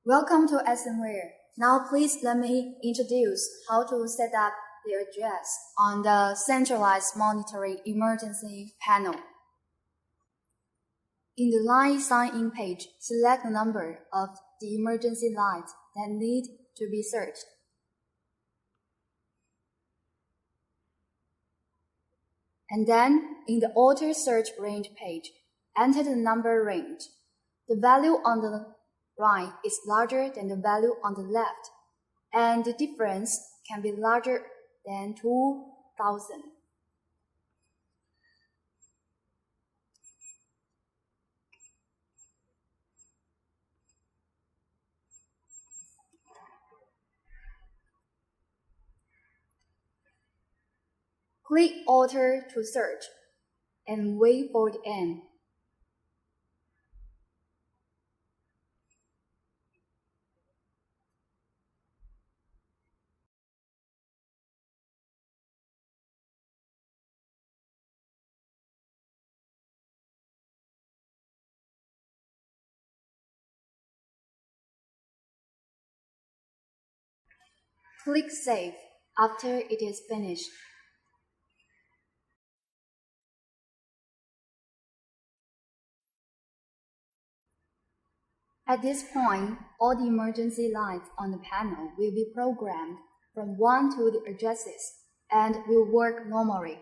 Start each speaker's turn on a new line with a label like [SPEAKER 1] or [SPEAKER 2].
[SPEAKER 1] Welcome to Asenware. Now please let me introduce how to set up the address on the Centralized Monitoring Emergency panel. In the line sign-in page, select the number of the emergency lights that need to be searched. And then, in the Alter Search Range page, enter the number range. The value on the right is larger than the value on the left, and the difference can be larger than 2,000. Click Alter to search and wait for the end. Click Save after it is finished. At this point, all the emergency lights on the panel will be programmed from 1 to the addresses and will work normally.